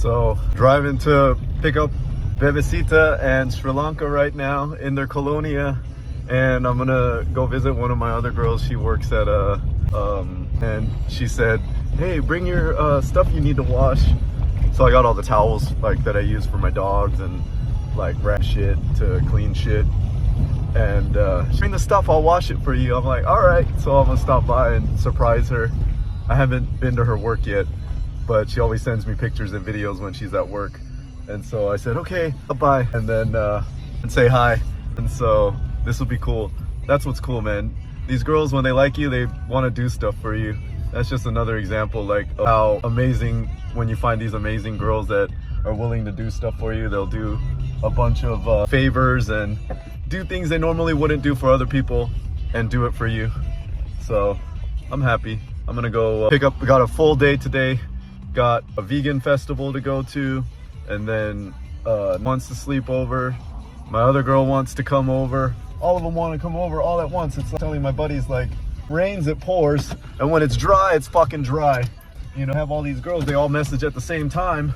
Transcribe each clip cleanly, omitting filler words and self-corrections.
So driving to pick up Bebecita and Sri Lanka right now in their colonia, and I'm gonna go visit one of my other girls. She works at and she said, hey, bring your stuff you need to wash. So I got all the towels like that I use for my dogs and like wrap shit to clean shit, and bring the stuff, I'll wash it for you. I'm like, all right. So I'm gonna stop by and surprise her. I haven't been to her work yet, but she always sends me pictures and videos when she's at work. And so I said, okay, bye. And then and say hi. And so this will be cool. That's what's cool, man. These girls, when they like you, they want to do stuff for you. That's just another example, like how amazing when you find these amazing girls that are willing to do stuff for you. They'll do a bunch of favors and do things they normally wouldn't do for other people and do it for you. So I'm happy. I'm gonna go pick up. We got a full day today. Got a vegan festival to go to, and then wants to sleep over. My other girl wants to come over. All of them want to come over all at once. It's like telling my buddies, like, rains, it pours, and when it's dry, it's fucking dry. You know, I have all these girls, they all message at the same time,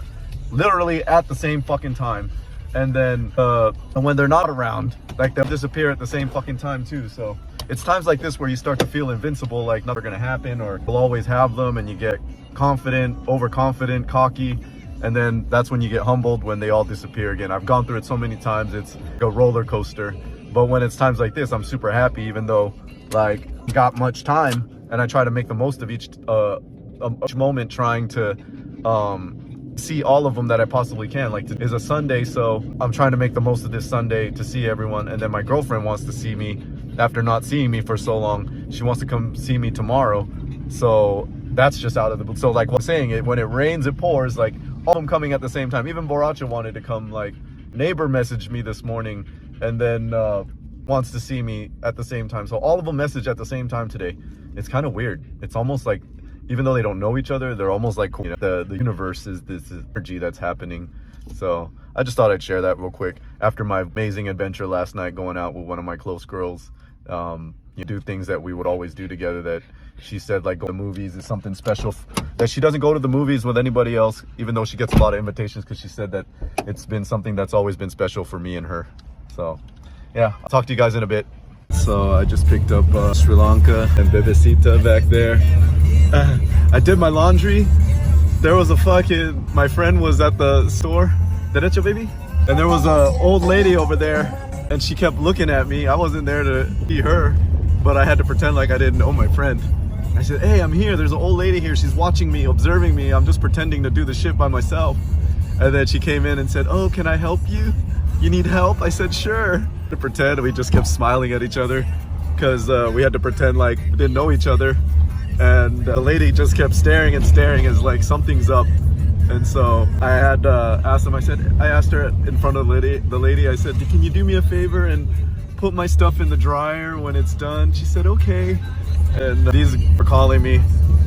literally at the same fucking time. And then and when they're not around, like, they'll disappear at the same fucking time too. So it's times like this where you start to feel invincible, like nothing's gonna happen, or you'll always have them, and you get confident, overconfident, cocky, and then that's when you get humbled when they all disappear again. I've gone through it so many times. It's a roller coaster. But when it's times like this, I'm super happy, even though like got much time, and I try to make the most of each moment, trying to see all of them that I possibly can. Like, it's a Sunday, so I'm trying to make the most of this Sunday to see everyone. And then my girlfriend wants to see me after not seeing me for so long. She wants to come see me tomorrow. So that's just out of the blue. So like what I'm saying, when it rains, it pours. Like, all of them coming at the same time. Even Boracha wanted to come. Like, neighbor messaged me this morning, and then wants to see me at the same time. So all of them message at the same time today. It's kind of weird. It's almost like, even though they don't know each other, they're almost like, you know, the universe is this energy that's happening. So I just thought I'd share that real quick. After my amazing adventure last night, going out with one of my close girls, you do things that we would always do together, that she said, like, go to the movies is something special, that she doesn't go to the movies with anybody else, even though she gets a lot of invitations, because she said that it's been something that's always been special for me and her. So yeah, I'll talk to you guys in a bit. So I just picked up Sri Lanka and Bebecita back there. I did my laundry. There was my friend was at the store, derecho baby, and there was a old lady over there, and she kept looking at me. I wasn't there to see her, but I had to pretend like I didn't know my friend. I said, hey, I'm here. There's an old lady here. She's watching me, observing me. I'm just pretending to do the shit by myself. And then she came in and said, oh, can I help you? You need help? I said, sure. To pretend, we just kept smiling at each other, because we had to pretend like we didn't know each other. And the lady just kept staring and staring, as like something's up. And so I had asked him, I asked her in front of the lady, I said, can you do me a favor and put my stuff in the dryer when it's done? She said, okay. And these were calling me,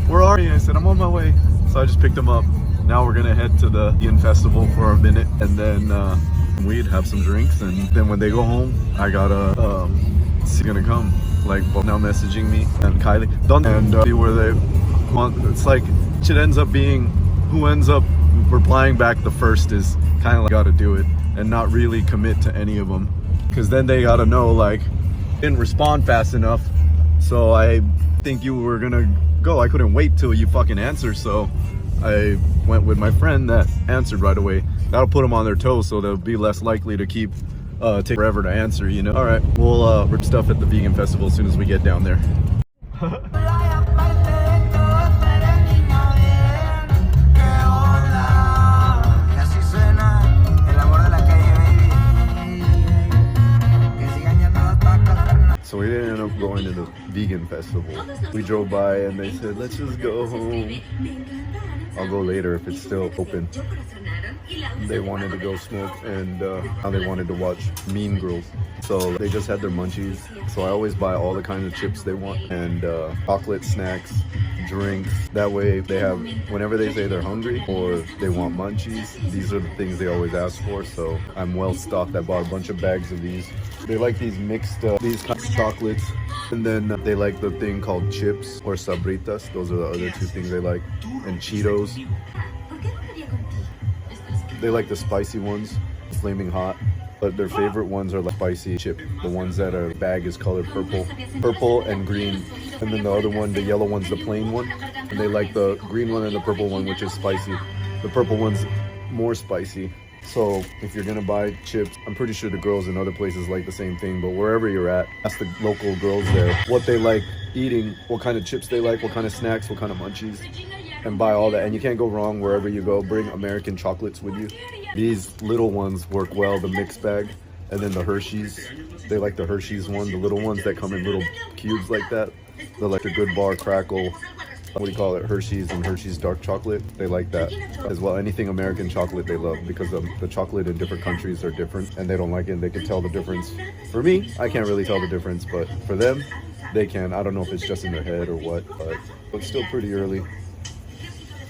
where are you? I said, I'm on my way. So I just picked them up. Now we're gonna head to the Vegan Festival for a minute, and then we'd have some drinks, and then when they go home, I gotta see gonna come. Like, now messaging me and Kylie, and see where they want. It's like, it ends up being who ends up replying back the first is kind of like, gotta do it and not really commit to any of them, because then they gotta know, like, didn't respond fast enough. So I think you were gonna go. I couldn't wait till you fucking answer, so I went with my friend that answered right away. That'll put them on their toes, so they'll be less likely to take forever to answer, you know. All right, we'll rip stuff at the vegan festival as soon as we get down there. So we didn't end up going to the vegan festival. We drove by and they said, let's just go home. I'll go later if it's still open. They wanted to go smoke, and they wanted to watch Mean Girls. So they just had their munchies. So I always buy all the kinds of chips they want, and chocolate, snacks, drinks. That way they have, whenever they say they're hungry or they want munchies, these are the things they always ask for. So I'm well stocked. I bought a bunch of bags of these. They like these mixed, these kinds of chocolates. And then they like the thing called chips or sabritas. Those are the other two things they like. And Cheetos. They like the spicy ones, flaming hot. But their favorite ones are like spicy chip. The ones that are bag is colored purple and green. And then the other one, the yellow one's the plain one. And they like the green one and the purple one, which is spicy. The purple one's more spicy. So if you're gonna buy chips, I'm pretty sure the girls in other places like the same thing, but wherever you're at, ask the local girls there what they like eating, what kind of chips they like, what kind of snacks, what kind of munchies, and buy all that. And you can't go wrong wherever you go. Bring American chocolates with you. These little ones work well, the mixed bag, and then the Hershey's. They like the Hershey's one, the little ones that come in little cubes like that. They're like the Good Bar Crackle, what do you call it, Hershey's and Hershey's dark chocolate. They like that as well. Anything American chocolate they love, because the chocolate in different countries are different and they don't like it, and they can tell the difference. For me, I can't really tell the difference, but for them, they can. I don't know if it's just in their head or what, but it's still pretty early.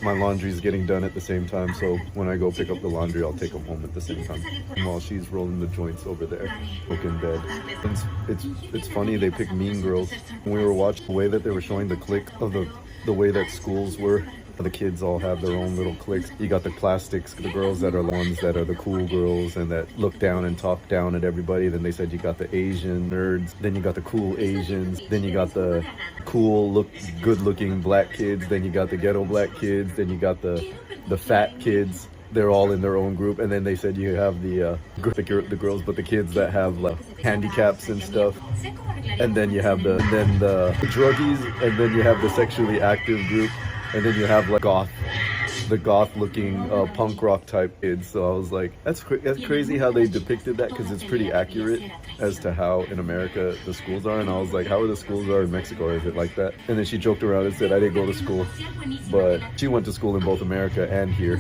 My laundry is getting done at the same time, so when I go pick up the laundry, I'll take them home at the same time. And while she's rolling the joints over there, in bed. It's funny, they pick Mean Girls. When we were watching the way that they were showing the clique of the way that schools were, the kids all have their own little cliques. You got the plastics, the girls that are the ones that are the cool girls and that look down and talk down at everybody. Then they said you got the Asian nerds. Then you got the cool Asians. Then you got the cool, good-looking black kids. Then you got the ghetto black kids. Then you got the fat kids. They're all in their own group. And then they said you have the girls, but the kids that have like handicaps and stuff. And then you have the druggies, and then you have the sexually active group. And then you have like the goth looking punk rock type kids. So I was like, that's crazy how they depicted that, because it's pretty accurate as to how in America the schools are. And I was like, how are the schools are in Mexico? Is it like that? And then she joked around and said, I didn't go to school, but she went to school in both America and here.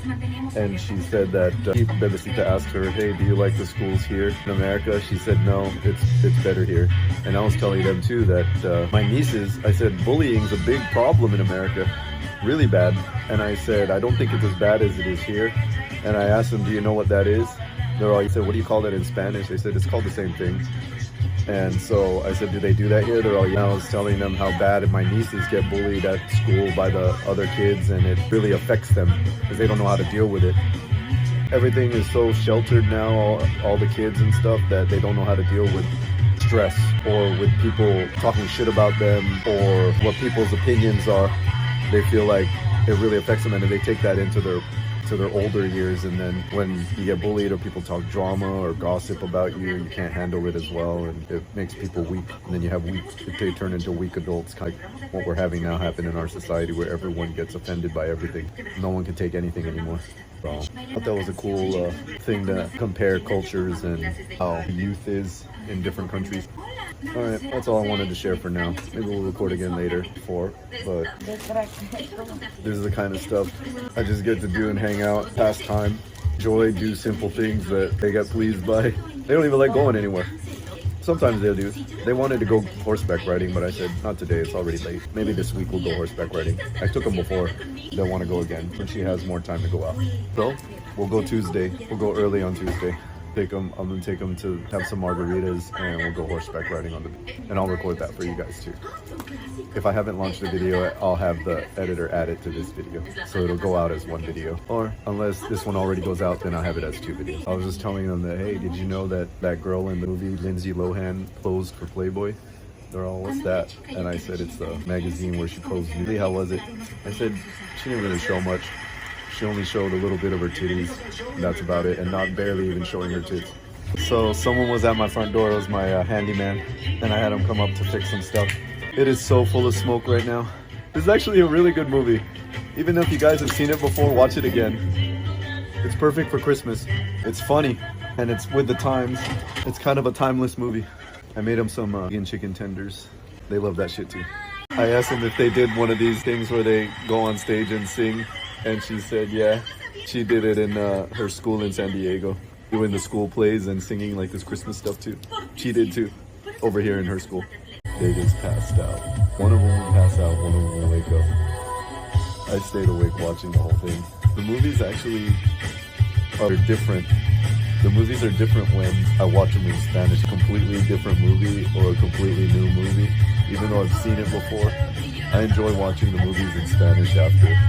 And she said that Bebecita asked her, hey, do you like the schools here in America? She said, no, it's better here. And I was telling them too that my nieces, I said, bullying's a big problem in America. Really bad. And I said, I don't think it's as bad as it is here. And I asked them, do you know what that is? He said, what do you call that in Spanish? They said, it's called the same thing. And so I said, do they do that here? They're all, yeah. I was telling them how bad my nieces get bullied at school by the other kids, and it really affects them because they don't know how to deal with it. Everything is so sheltered now, all the kids and stuff, that they don't know how to deal with stress or with people talking shit about them or what people's opinions are. They feel like it really affects them, and then they take that into their older years, and then when you get bullied or people talk drama or gossip about you, you can't handle it as well, and it makes people weak, and then you have they turn into weak adults, kind of what we're having now happen in our society, where everyone gets offended by everything. No one can take anything anymore. So I thought that was a cool thing to compare cultures and how youth is in different countries. All right, that's all I wanted to share for now. Maybe we'll record again later but this is the kind of stuff I just get to do and hang out, pass time, enjoy, do simple things that they get pleased by. They don't even like going anywhere. Sometimes they do. They wanted to go horseback riding, but I said, not today, it's already late. Maybe this week we'll go horseback riding. I took them before. They'll want to go again when she has more time to go out. So, we'll go Tuesday. We'll go early on Tuesday. I'm gonna take them to have some margaritas, and we'll go horseback riding and I'll record that for you guys too. If I haven't launched the video, I'll have the editor add it to this video, so it'll go out as one video. Or unless this one already goes out, then I'll have it as two videos. I was just telling them that, hey, did you know that girl in the movie, Lindsay Lohan, posed for Playboy? They're all, what's that? And I said, it's the magazine where she posed. How was it? I said, she didn't really show much. She only showed a little bit of her titties. That's about it, and not barely even showing her tits. So someone was at my front door. It was my handyman, and I had him come up to fix some stuff. It is so full of smoke right now. This is actually a really good movie. Even if you guys have seen it before, watch it again. It's perfect for Christmas. It's funny, and it's with the times. It's kind of a timeless movie. I made them some vegan chicken tenders. They love that shit too. I asked them if they did one of these things where they go on stage and sing. And she said, yeah, she did it in her school in San Diego, doing the school plays and singing like this Christmas stuff too. She did too, over here in her school. They just passed out. One of them will pass out, one of them will wake up. I stayed awake watching the whole thing. The movies actually are different. The movies are different when I watch them in Spanish. A completely different movie or a completely new movie. Even though I've seen it before, I enjoy watching the movies in Spanish after.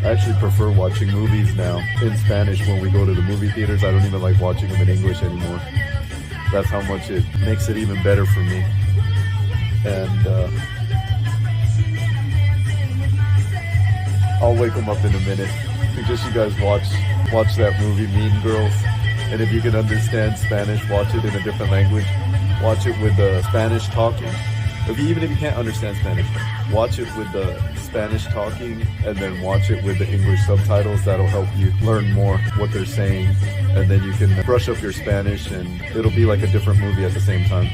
I actually prefer watching movies now in Spanish when we go to the movie theaters. I don't even like watching them in English anymore. That's how much it makes it even better for me. And I'll wake them up in a minute. Suggest you guys watch that movie Mean Girls. And if you can understand Spanish, watch it in a different language. Watch it with the Spanish talking. Even if you can't understand Spanish, watch it with the Spanish talking and then watch it with the English subtitles. That'll help you learn more what they're saying. And then you can brush up your Spanish and it'll be like a different movie at the same time.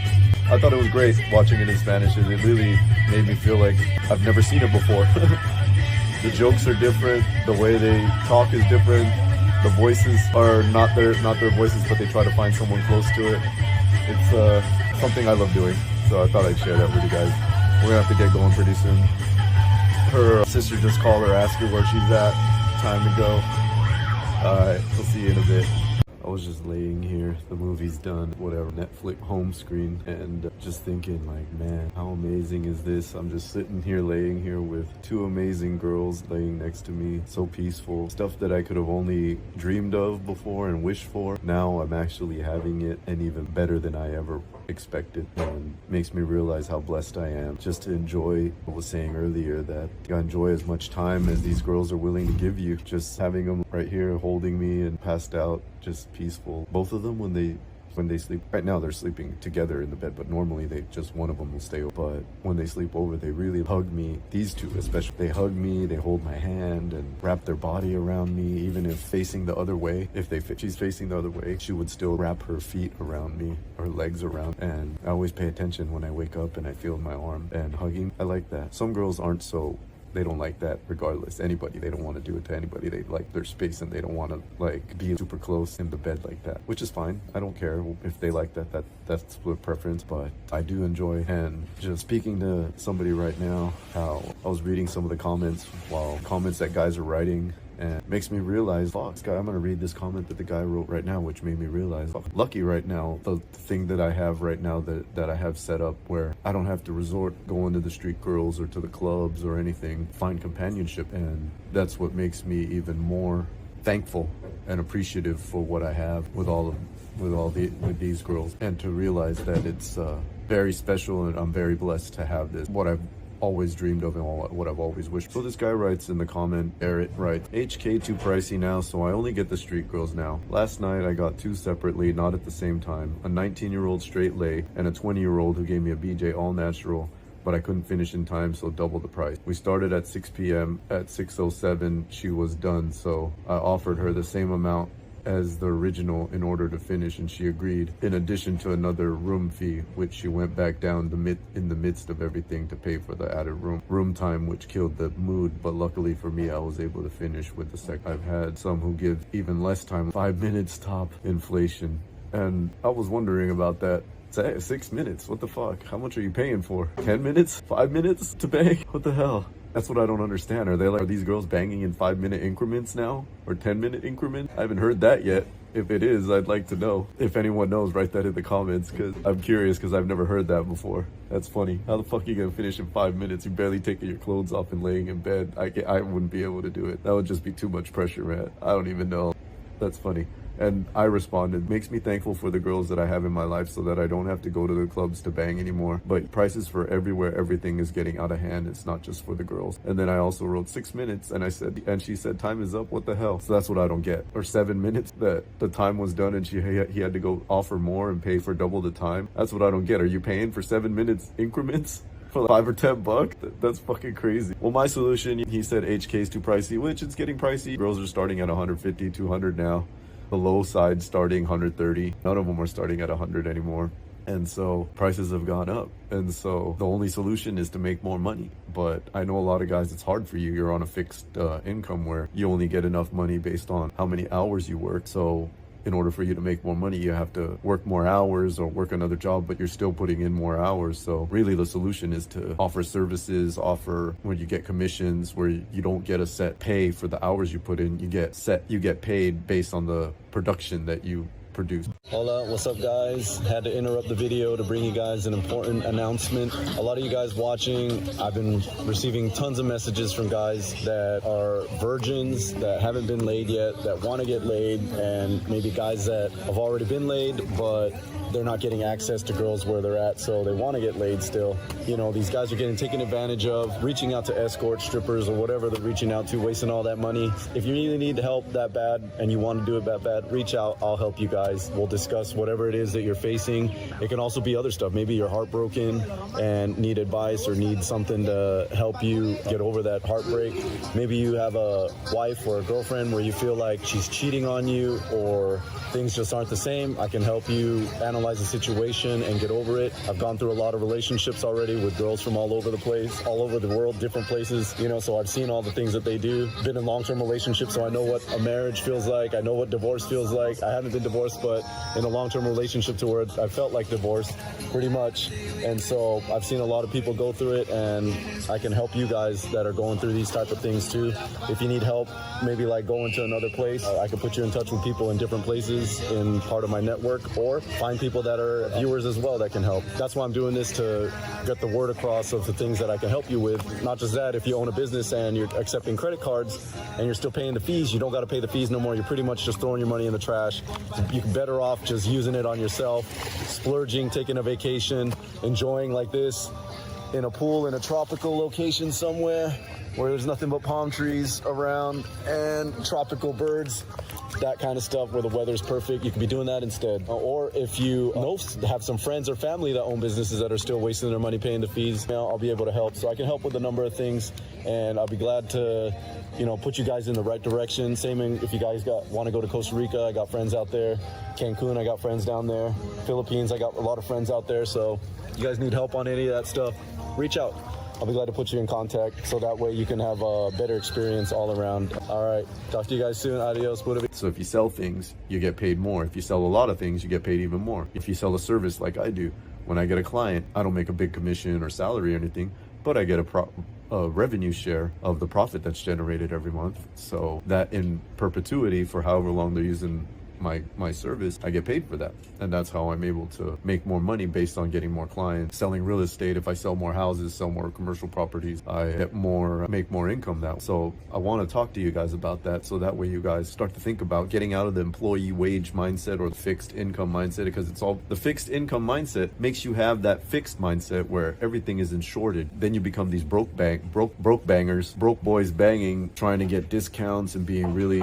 I thought it was great watching it in Spanish. It really made me feel like I've never seen it before. The jokes are different. The way they talk is different. The voices are not their voices, but they try to find someone close to it. It's something I love doing. So I thought I'd share that with you guys. We're gonna have to get going pretty soon. Her sister just called her, asked her where she's at. Time to go. Alright, we'll see you in a bit. I was just laying here, the movie's done, whatever, Netflix home screen, and just thinking like, man, how amazing is this? I'm just sitting here, laying here with two amazing girls laying next to me, so peaceful. Stuff that I could have only dreamed of before and wished for. Now I'm actually having it, and even better than I ever expected, and makes me realize how blessed I am just to enjoy. I was saying earlier that I enjoy as much time as these girls are willing to give you. Just having them right here holding me and passed out, just peaceful. Both of them when they sleep, right now they're sleeping together in the bed, but normally just one of them will stay over. But when they sleep over, they really hug me. These two especially, they hug me, they hold my hand and wrap their body around me. Even if facing the other way, if she's facing the other way, she would still wrap her feet around me, her legs around. And I always pay attention when I wake up and I feel my arm and hugging. I like that. Some girls aren't so, they don't like that regardless. Anybody, they don't want to do it to anybody. They like their space and they don't want to like be super close in the bed like that, which is fine. I don't care if they like that. That's split preference, but I do enjoy. And just speaking to somebody right now, how I was reading some of the comments that guys are writing, and it makes me realize, fuck, I'm gonna read this comment that the guy wrote right now, which made me realize, fuck, lucky right now, the thing that I have right now that I have set up where I don't have to resort going to the street girls or to the clubs or anything, find companionship. And that's what makes me even more thankful and appreciative for what I have with these girls, and to realize that it's very special, and I'm very blessed to have this, what I've always dreamed of and what I've always wished. So this guy writes in the comment, Eric writes, HK too pricey now, so I only get the street girls now. Last night I got two separately, not at the same time. A 19-year-old straight lay and a 20-year-old who gave me a BJ all natural, but I couldn't finish in time, so double the price. We started at 6 p.m. At 6:07 she was done, so I offered her the same amount as the original in order to finish, and she agreed, in addition to another room fee, which she went back down in the midst of everything to pay for the added room time, which killed the mood. But luckily for me, I was able to finish with the second. I've had some who give even less time, 5 minutes top, inflation. And I was wondering about that. 6 minutes, what the fuck? How much are you paying for? 10 minutes? 5 minutes to bang? What the hell? That's what I don't understand. Are these girls banging in 5-minute increments now? Or 10-minute increments? I haven't heard that yet. If it is, I'd like to know. If anyone knows, write that in the comments, because I'm curious, because I've never heard that before. That's funny. How the fuck are you gonna finish in 5 minutes? You barely taking your clothes off and laying in bed. I wouldn't be able to do it. That would just be too much pressure, man. I don't even know. That's funny. And I responded, makes me thankful for the girls that I have in my life so that I don't have to go to the clubs to bang anymore. But prices for everywhere, everything is getting out of hand. It's not just for the girls. And then I also wrote 6 minutes, and she said, time is up, what the hell? So that's what I don't get. Or 7 minutes, that the time was done and he had to go offer more and pay for double the time. That's what I don't get. Are you paying for 7 minutes increments? For like $5 or $10? That's fucking crazy. Well, my solution, he said HK is too pricey, which it's getting pricey. Girls are starting at 150, 200 now. The low side starting 130. None of them are starting at 100 anymore. And so prices have gone up. And so the only solution is to make more money. But I know a lot of guys, it's hard for you. You're on a fixed income where you only get enough money based on how many hours you work. So in order for you to make more money, you have to work more hours or work another job, but you're still putting in more hours. So really the solution is to offer services, where you get commissions, where you don't get a set pay for the hours you put in. You get paid based on the production that you produce. Hola, what's up guys? Had to interrupt the video to bring you guys an important announcement. A lot of you guys watching, I've been receiving tons of messages from guys that are virgins, that haven't been laid yet, that want to get laid, and maybe guys that have already been laid, but they're not getting access to girls where they're at, so they want to get laid still. You know, these guys are getting taken advantage of, reaching out to escorts, strippers, or whatever they're reaching out to, wasting all that money. If you really need help that bad and you want to do it that bad, reach out. I'll help you guys. We'll discuss whatever it is that you're facing. It can also be other stuff. Maybe you're heartbroken and need advice or need something to help you get over that heartbreak. Maybe you have a wife or a girlfriend where you feel like she's cheating on you or things just aren't the same. I can help you analyze the situation and get over it. I've gone through a lot of relationships already with girls from all over the place, all over the world, different places, you know, so I've seen all the things that they do. Been in long-term relationships, so I know what a marriage feels like. I know what divorce feels like. I haven't been divorced, but in a long-term relationship to where I felt like divorce, pretty much. And so I've seen a lot of people go through it, and I can help you guys that are going through these type of things too. If you need help, maybe like going to another place, I can put you in touch with people in different places in part of my network, or find people that are viewers as well that can help. That's why I'm doing this, to get the word across of the things that I can help you with. Not just that, if you own a business and you're accepting credit cards and you're still paying the fees, you don't got to pay the fees no more. You're pretty much just throwing your money in the trash. You're better off just using it on yourself, splurging, taking a vacation, enjoying like this in a pool in a tropical location somewhere where there's nothing but palm trees around and tropical birds, that kind of stuff, where the weather's perfect. You could be doing that instead. Or if you have some friends or family that own businesses that are still wasting their money paying the fees, you know, I'll be able to help. So I can help with a number of things, and I'll be glad to, you know, put you guys in the right direction. Same if you guys want to go to Costa Rica, I got friends out there. Cancun, I got friends down there. Philippines, I got a lot of friends out there. So you guys need help on any of that stuff, reach out. I'll be glad to put you in contact, so that way you can have a better experience all around. All right, talk to you guys soon. Adios. So if you sell things, you get paid more. If you sell a lot of things, you get paid even more. If you sell a service like I do, when I get a client, I don't make a big commission or salary or anything, but I get a revenue share of the profit that's generated every month. So that in perpetuity, for however long they're using my service, I get paid for that. And that's how I'm able to make more money based on getting more clients. Selling real estate, if I sell more houses, sell more commercial properties, I make more income that way. So I want to talk to you guys about that, so that way you guys start to think about getting out of the employee wage mindset or the fixed income mindset, because it's all the fixed income mindset makes you have that fixed mindset where everything is insured. Then you become these broke bangers, broke boys banging, trying to get discounts and being really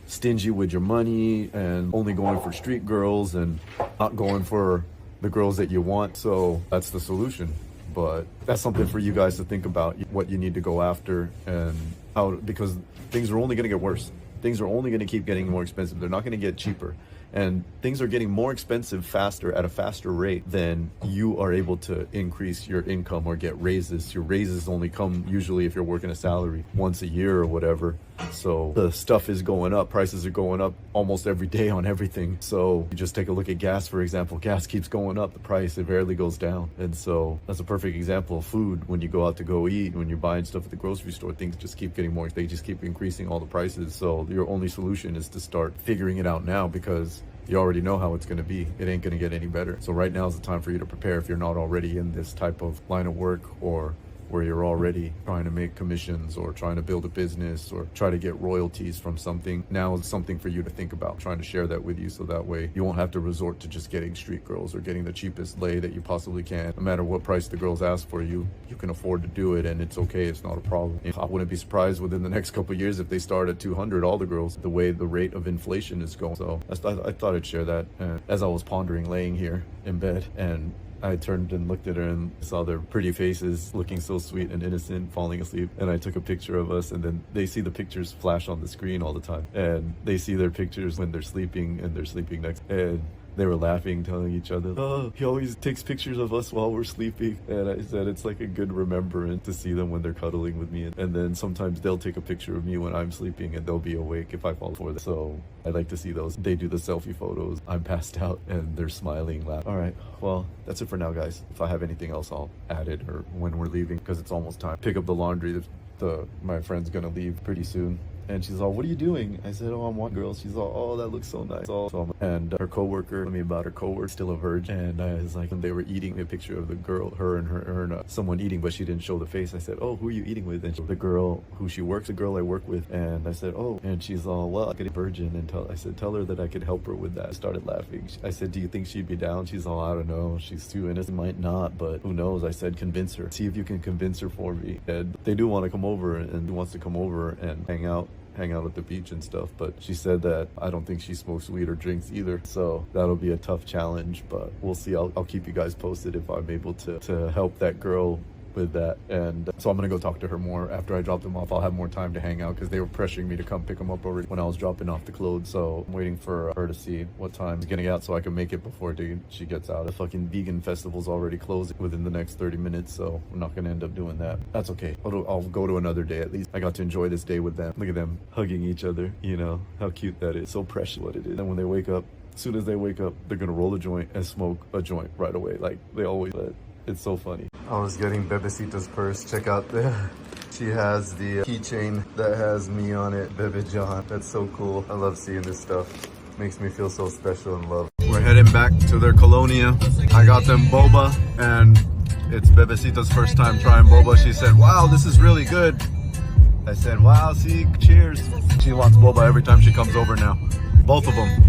stingy with your money and only going for street girls and not going for the girls that you want. So that's the solution. But that's something for you guys to think about, what you need to go after, and how, because things are only going to get worse. Things are only going to keep getting more expensive. They're not going to get cheaper. And things are getting more expensive faster, at a faster rate than you are able to increase your income or get raises. Your raises only come usually if you're working a salary once a year or whatever. So the stuff is going up. Prices are going up almost every day on everything. So you just take a look at gas, for example. Gas keeps going up. The price, it rarely goes down. And so that's a perfect example of food. When you go out to go eat, when you're buying stuff at the grocery store, things just keep getting more. They just keep increasing all the prices. So your only solution is to start figuring it out now, because you already know how it's going to be. It ain't going to get any better. So right now is the time for you to prepare, if you're not already in this type of line of work, or where you're already trying to make commissions or trying to build a business or try to get royalties from something. Now is something for you to think about, trying to share that with you, so that way you won't have to resort to just getting street girls or getting the cheapest lay that you possibly can. No matter what price the girls ask for, you can afford to do it, and it's okay. It's not a problem. I wouldn't be surprised within the next couple of years if they start at 200, all the girls, the way the rate of inflation is going. So I thought I'd share that. And as I was pondering, laying here in bed, and I turned and looked at her and saw their pretty faces, looking so sweet and innocent, falling asleep. And I took a picture of us, and then they see the pictures flash on the screen all the time. And they see their pictures when they're sleeping, and they're sleeping next. And they were laughing, telling each other, "Oh, he always takes pictures of us while we're sleeping." And I said, it's like a good remembrance to see them when they're cuddling with me. And then sometimes they'll take a picture of me when I'm sleeping, and they'll be awake if I fall for them. So I like to see those. They do the selfie photos. I'm passed out, and they're smiling, laughing. All right, well, that's it for now, guys. If I have anything else, I'll add it, or when we're leaving, because it's almost time. Pick up the laundry. My friend's gonna leave pretty soon. And she's all, what are you doing? I said, oh, I'm one girl. She's all, oh, that looks so nice. And her coworker told me about her coworker, still a virgin. And I was like, when they were eating, a picture of the girl, her and someone eating, but she didn't show the face. I said, oh, who are you eating with? And the girl who she works, the girl I work with. And I said, oh, and she's all, well, I could be a virgin. And I said, tell her that I could help her with that. I started laughing. I said, do you think she'd be down? She's all, I don't know. She's too innocent. Might not, but who knows? I said, convince her. See if you can convince her for me. And they do want to come over and wants to come over and hang out at the beach and stuff, but she said that I don't think she smokes weed or drinks either, so that'll be a tough challenge, but we'll see. I'll keep you guys posted if I'm able to help that girl with that. And so I'm gonna go talk to her more after I drop them off. I'll have more time to hang out because they were pressuring me to come pick them up already when I was dropping off the clothes, so I'm waiting for her to see what time it's getting out so I can make it before she gets out. The fucking vegan festival's already closed within the next 30 minutes, so we're not gonna end up doing that. That's okay. I'll go to another day. At least I got to enjoy this day with them. Look at them hugging each other, you know how cute that is. So precious what it is. And when they wake up, as soon as they wake up, they're gonna roll a joint and smoke a joint right away, like they always. But it's so funny. I was getting Bebecita's purse. Check out there. She has the keychain that has me on it, Bebe John. That's so cool. I love seeing this stuff. Makes me feel so special and loved. We're heading back to their colonia. I got them boba, and it's Bebecita's first time trying boba. She said, wow, this is really good. I said, wow, see, cheers. She wants boba every time she comes over now. Both of them.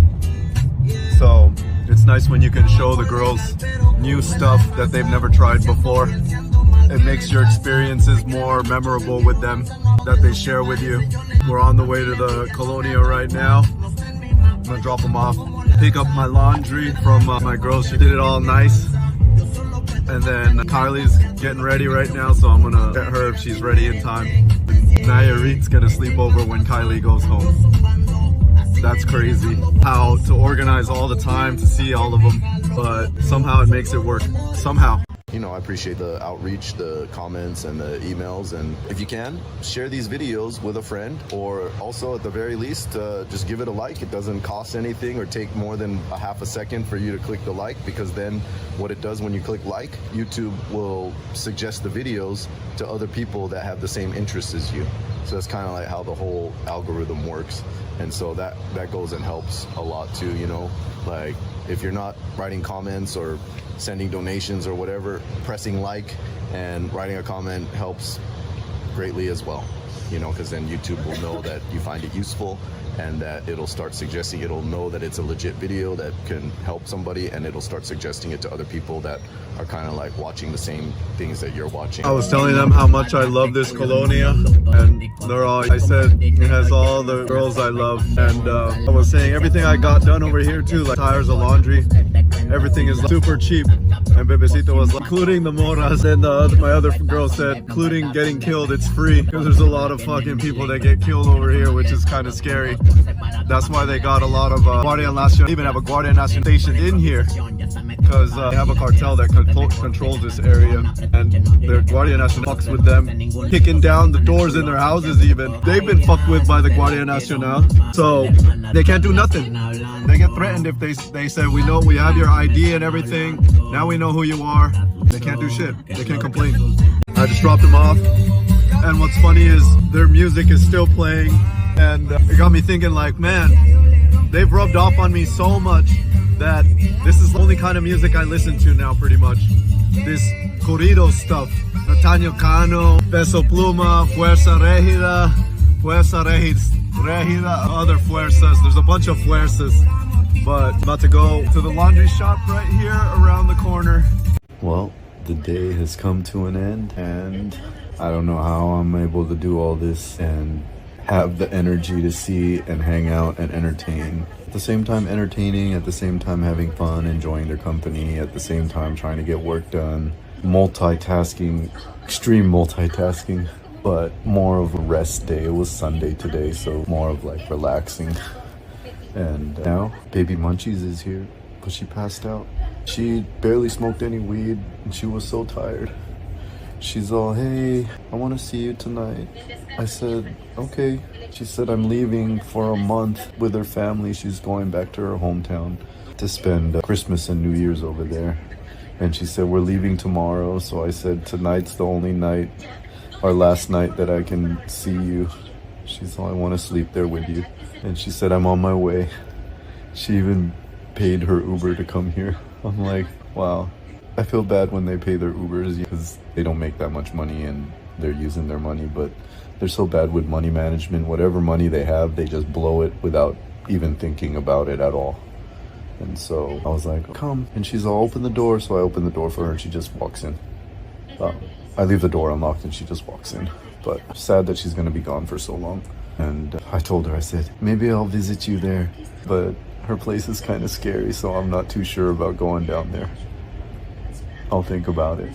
So it's nice when you can show the girls new stuff that they've never tried before. It makes your experiences more memorable with them that they share with you. We're on the way to the colonia right now. I'm gonna drop them off, pick up my laundry from my girl. She did it all nice. And then Kylie's getting ready right now, so I'm gonna get her if she's ready in time. Nayarit's gonna sleep over when Kylie goes home. That's crazy how to organize all the time to see all of them, but somehow it makes it work. Somehow. You know, I appreciate the outreach, the comments and the emails, and if you can, share these videos with a friend, or also at the very least, just give it a like. It doesn't cost anything or take more than a half a second for you to click the like, because then what it does when you click like, YouTube will suggest the videos to other people that have the same interests as you. So that's kind of like how the whole algorithm works. And so that goes and helps a lot too, you know, like if you're not writing comments or sending donations or whatever, pressing like and writing a comment helps greatly as well, you know, because then YouTube will know that you find it useful and that it'll start suggesting, it'll know that it's a legit video that can help somebody, and it'll start suggesting it to other people that are kind of like watching the same things that you're watching. I was telling them how much I love this colonia, and they're all, I said it has all the girls I love, and I was saying everything I got done over here too, like tires of laundry, everything is super cheap. And Bebecita was like, including the moras, and my other girl said, including getting killed, it's free, because there's a lot of fucking people that get killed over here, which is kind of scary. That's why they got a lot of Guardia Nacional, even have a Guardia Nacional stationed in here, because they have a cartel that controls this area, and their Guardia Nacional fucks with them, kicking down the doors in their houses even. They've been fucked with by the Guardia Nacional, so they can't do nothing. They get threatened if they say, we know, we have your ID and everything, now we know who you are. They can't do shit. They can't complain. I just dropped them off, and what's funny is their music is still playing, and it got me thinking like, man, they've rubbed off on me so much that this is the only kind of music I listen to now, pretty much. This corrido stuff. Nathaniel Cano, Peso Pluma, Fuerza Regida, other fuerzas. There's a bunch of fuerzas. But I'm about to go to the laundry shop right here around the corner. Well, the day has come to an end, and I don't know how I'm able to do all this and have the energy to see and hang out and entertain. At the same time entertaining, at the same time having fun, enjoying their company, at the same time trying to get work done. Multitasking, extreme multitasking, but more of a rest day. It was Sunday today, so more of like relaxing. And now baby Munchies is here, but she passed out. She barely smoked any weed and she was so tired. She's all, hey, I want to see you tonight. I said, okay. She said, I'm leaving for a month with her family. She's going back to her hometown to spend Christmas and New Year's over there. And she said, we're leaving tomorrow. So I said, tonight's the only night, our last night that I can see you. She's all, I want to sleep there with you. And she said, I'm on my way. She even paid her Uber to come here. I'm like, wow. I feel bad when they pay their Ubers because they don't make that much money and they're using their money, but they're so bad with money management. Whatever money they have, they just blow it without even thinking about it at all. And so I was like, come. And she's all, open the door. So I open the door for her and she just walks in. I leave the door unlocked and she just walks in. But sad that she's going to be gone for so long. And I told her, I said, maybe I'll visit you there. But her place is kind of scary, so I'm not too sure about going down there. I'll think about it.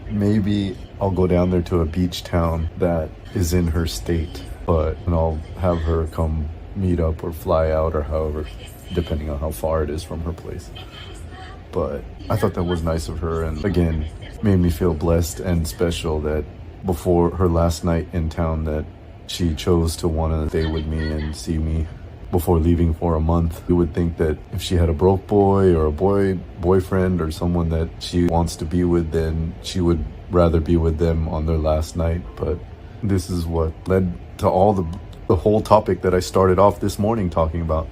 Maybe I'll go down there to a beach town that is in her state. And I'll have her come meet up or fly out or however, depending on how far it is from her place. But I thought that was nice of her, and again, made me feel blessed and special that before her last night in town that she chose to want to stay with me and see me before leaving for a month. You would think that if she had a broke boy or a boyfriend or someone that she wants to be with, then she would rather be with them on their last night. But this is what led to all the whole topic that I started off this morning talking about.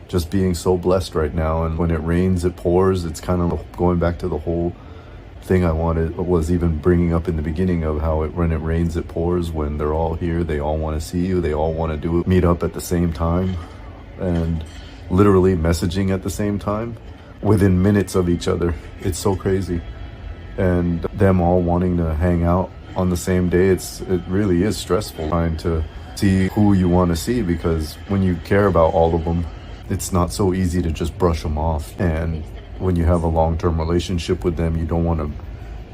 Just being so blessed right now, and when it rains it pours. It's kind of going back to the whole thing I was even bringing up in the beginning of how when it rains it pours. When they're all here, they all want to see you, they all want to meet up at the same time, and literally messaging at the same time within minutes of each other. It's so crazy. And them all wanting to hang out on the same day, it really is stressful trying to see who you want to see, because when you care about all of them, it's not so easy to just brush them off. And when you have a long-term relationship with them, you don't want to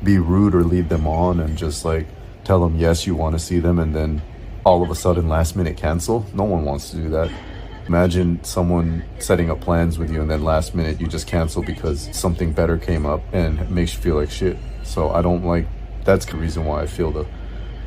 be rude or lead them on and just like tell them yes, you want to see them, and then all of a sudden last minute cancel. No one wants to do that. Imagine someone setting up plans with you and then last minute you just cancel because something better came up and it makes you feel like shit. So I don't like, that's the reason why I feel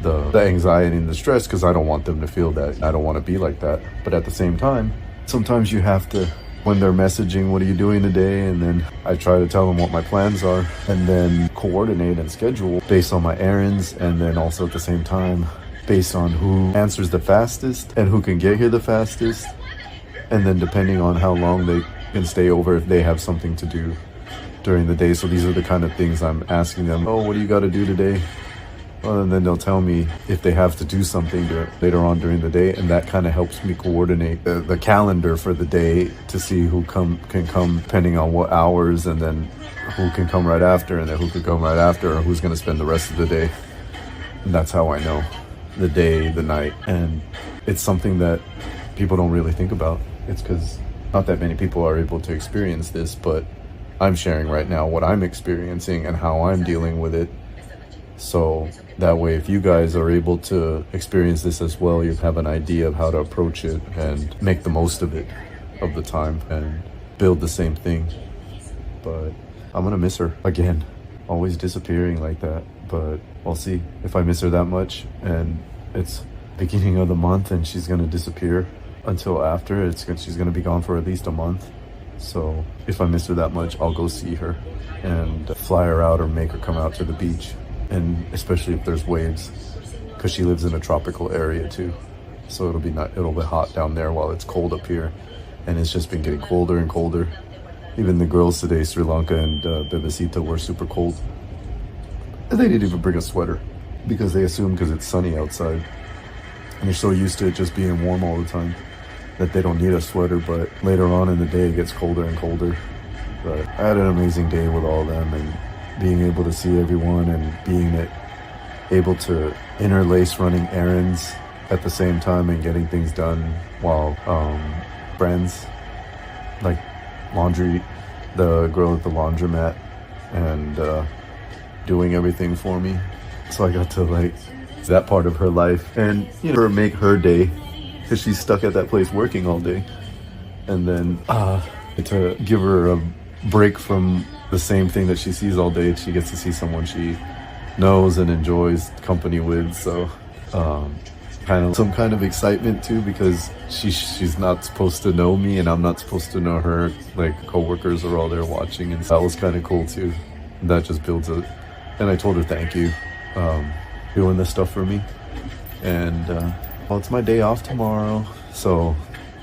the anxiety and the stress, because I don't want them to feel that. I don't want to be like that. But at the same time, sometimes you have to, when they're messaging, what are you doing today? And then I try to tell them what my plans are and then coordinate and schedule based on my errands, and then also at the same time based on who answers the fastest and who can get here the fastest. And then depending on how long they can stay over if they have something to do during the day. So these are the kind of things I'm asking them. Oh, what do you got to do today? Well, and then they'll tell me if they have to do something later on during the day, and that kind of helps me coordinate the calendar for the day to see who can come depending on what hours, and then who can come right after, and then who could come right after, or who's going to spend the rest of the day. And that's how I know the day, the night. And it's something that people don't really think about. It's because not that many people are able to experience this, but I'm sharing right now what I'm experiencing and how I'm dealing with it. So that way, if you guys are able to experience this as well, you have an idea of how to approach it and make the most of it, of the time, and build the same thing. But I'm gonna miss her again, always disappearing like that. But I'll see if I miss her that much, and it's beginning of the month and she's gonna disappear until after. She's gonna be gone for at least a month. So if I miss her that much, I'll go see her and fly her out or make her come out to the beach. And especially if there's waves, because she lives in a tropical area too. So it'll be hot down there while it's cold up here. And it's just been getting colder and colder. Even the girls today, Sri Lanka and Bebesita, were super cold. And they didn't even bring a sweater because they assume because it's sunny outside. And they're so used to it just being warm all the time that they don't need a sweater. But later on in the day, it gets colder and colder. But I had an amazing day with all of them, and being able to see everyone and being able to interlace running errands at the same time and getting things done while friends like laundry, the girl at the laundromat, and doing everything for me. So I got to like that part of her life and make her day, because she's stuck at that place working all day, and then to give her a break from the same thing that she sees all day. She gets to see someone she knows and enjoys company with. So some kind of excitement too, because she's not supposed to know me and I'm not supposed to know her. Like, coworkers are all there watching, and that was kind of cool too. That just builds it. And I told her thank you doing this stuff for me, and Well, it's my day off tomorrow, so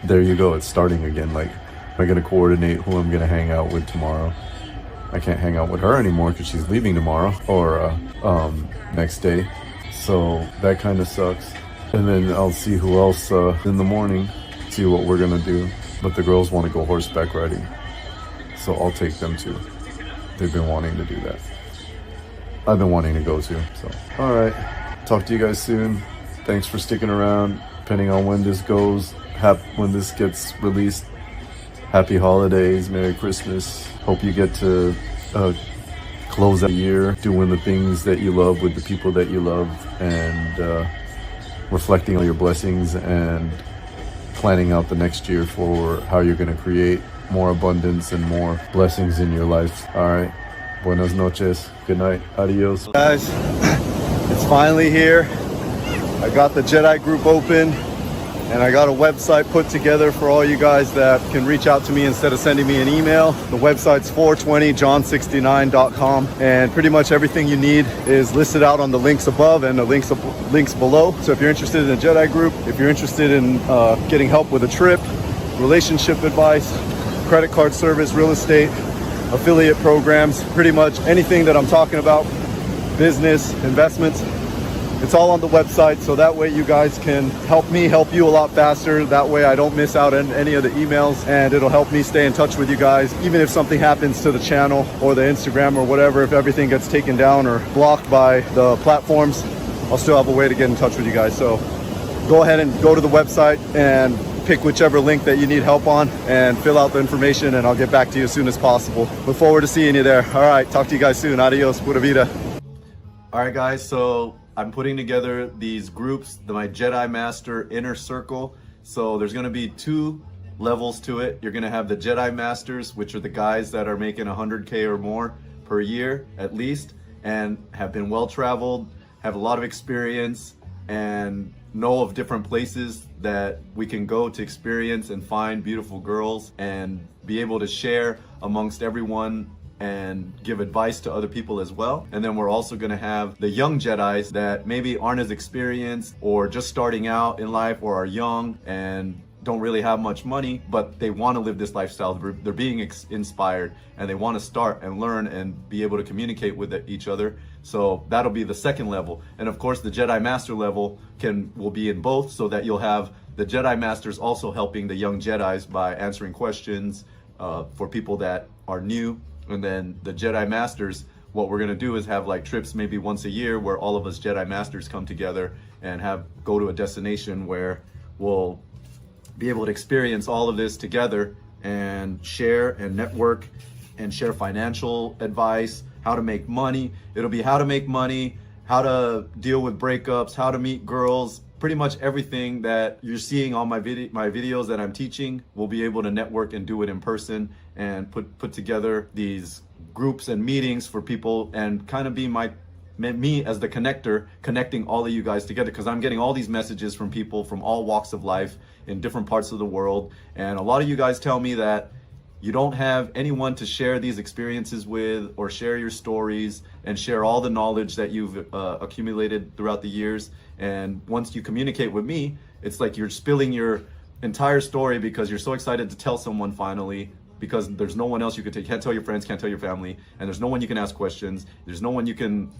there you go. It's starting again. Like, am I gonna coordinate who I'm gonna hang out with tomorrow? I can't hang out with her anymore because she's leaving tomorrow or next day. So that kind of sucks. And then I'll see who else in the morning, see what we're gonna do. But the girls want to go horseback riding, so I'll take them too. They've been wanting to do that. I've been wanting to go too, so. All right, talk to you guys soon. Thanks for sticking around, depending on when this goes, when this gets released. Happy holidays, Merry Christmas. Hope you get to close out the year doing the things that you love with the people that you love, and reflecting on your blessings and planning out the next year for how you're going to create more abundance and more blessings in your life. All right. Buenas noches. Good night. Adios. Guys, it's finally here. I got the Jedi group open, and I got a website put together for all you guys that can reach out to me instead of sending me an email. The website's 420john69.com, and pretty much everything you need is listed out on the links above and the links below. So if you're interested in the Jedi group, if you're interested in getting help with a trip, relationship advice, credit card service, real estate, affiliate programs, pretty much anything that I'm talking about, business, investments, it's all on the website, so that way you guys can help me help you a lot faster. That way I don't miss out on any of the emails, and it'll help me stay in touch with you guys. Even if something happens to the channel or the Instagram or whatever, if everything gets taken down or blocked by the platforms, I'll still have a way to get in touch with you guys. So go ahead and go to the website and pick whichever link that you need help on and fill out the information, and I'll get back to you as soon as possible. Look forward to seeing you there. All right, talk to you guys soon. Adios, pura vida. All right, guys, so I'm putting together these groups, my Jedi Master Inner Circle. So there's gonna be 2 levels to it. You're gonna have the Jedi Masters, which are the guys that are making 100K or more per year at least, and have been well-traveled, have a lot of experience, and know of different places that we can go to experience and find beautiful girls and be able to share amongst everyone and give advice to other people as well. And then we're also gonna have the young Jedis that maybe aren't as experienced or just starting out in life, or are young and don't really have much money, but they want to live this lifestyle. They're being inspired, and they want to start and learn and be able to communicate with each other. So that'll be the second level. And of course the Jedi Master level will be in both, so that you'll have the Jedi Masters also helping the young Jedis by answering questions for people that are new. And then the Jedi Masters, what we're gonna do is have like trips maybe once a year where all of us Jedi Masters come together and go to a destination where we'll be able to experience all of this together and share and network and share financial advice, how to make money. It'll be how to make money, how to deal with breakups, how to meet girls, pretty much everything that you're seeing on my videos that I'm teaching. We'll be able to network and do it in person and put together these groups and meetings for people, and kind of be me as the connector, connecting all of you guys together, because I'm getting all these messages from people from all walks of life in different parts of the world. And a lot of you guys tell me that you don't have anyone to share these experiences with, or share your stories and share all the knowledge that you've accumulated throughout the years. And once you communicate with me, it's like you're spilling your entire story because you're so excited to tell someone finally, because there's no one else you can't tell your friends, can't tell your family, and there's no one you can ask questions. There's no one you can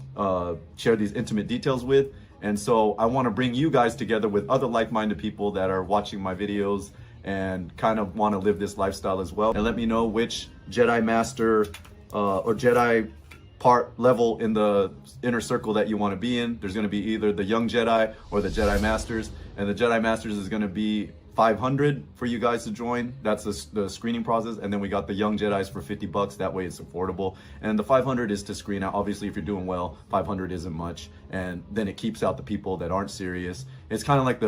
share these intimate details with. And so I want to bring you guys together with other like-minded people that are watching my videos and kind of want to live this lifestyle as well. And let me know which Jedi Master or Jedi part level in the inner circle that you want to be in. There's going to be either the young Jedi or the Jedi Masters, and the Jedi Masters is going to be 500 for you guys to join. That's the screening process. And then we got the young Jedis for $50. That way it's affordable. And the 500 is to screen out. Obviously, if you're doing well, 500 isn't much. And then it keeps out the people that aren't serious. It's kind of like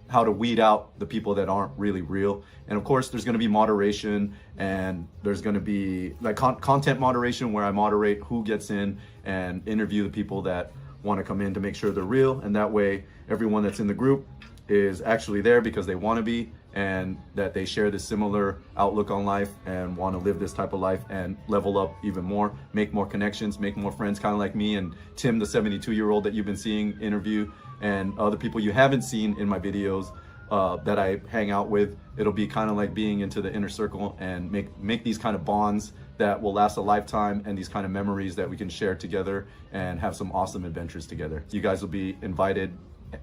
how to weed out the people that aren't really real. And of course, there's going to be moderation, and there's going to be like content moderation, where I moderate who gets in and interview the people that want to come in to make sure they're real. And that way, everyone that's in the group is actually there because they want to be, and that they share this similar outlook on life and want to live this type of life and level up even more, make more connections, make more friends, kind of like me and Tim, the 72-year-old that you've been seeing interview. and other people you haven't seen in my videos that I hang out with. It'll be kind of like being into the inner circle and make these kind of bonds that will last a lifetime, and these kind of memories that we can share together and have some awesome adventures together. You guys will be invited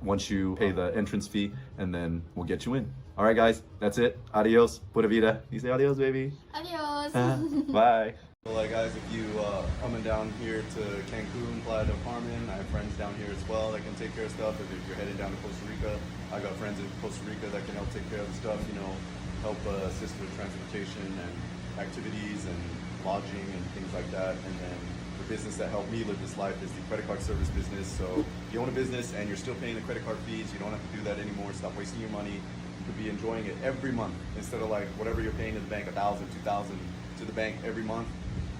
once you pay the entrance fee, and then we'll get you in. All right, guys, that's it. Adios, pura vida. You say adios, baby. Adios. Bye. Well, guys, if you coming down here to Cancun, Playa del Carmen, I have friends down here as well that can take care of stuff. If you're heading down to Costa Rica, I got friends in Costa Rica that can help take care of the stuff, you know, help assist with transportation and activities and lodging and things like that. And then the business that helped me live this life is the credit card service business. So if you own a business and you're still paying the credit card fees, you don't have to do that anymore. Stop wasting your money. You could be enjoying it every month instead of like whatever you're paying to the bank, $1,000, $2,000 to the bank every month.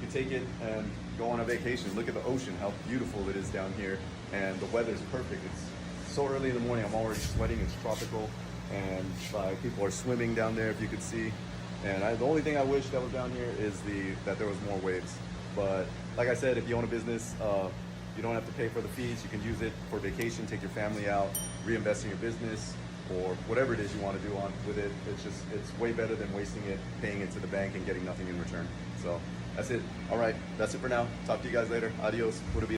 You take it and go on a vacation. Look at the ocean, how beautiful it is down here, and the weather's perfect. It's so early in the morning, I'm already sweating. It's tropical, and people are swimming down there, if you could see. And the only thing I wish that was down here is that there was more waves. But like I said, if you own a business, you don't have to pay for the fees. You can use it for vacation, take your family out, reinvest in your business, or whatever it is you want to do with it. It's way better than wasting it, paying it to the bank and getting nothing in return. So that's it. All right, that's it for now. Talk to you guys later. Adios. Pura vida.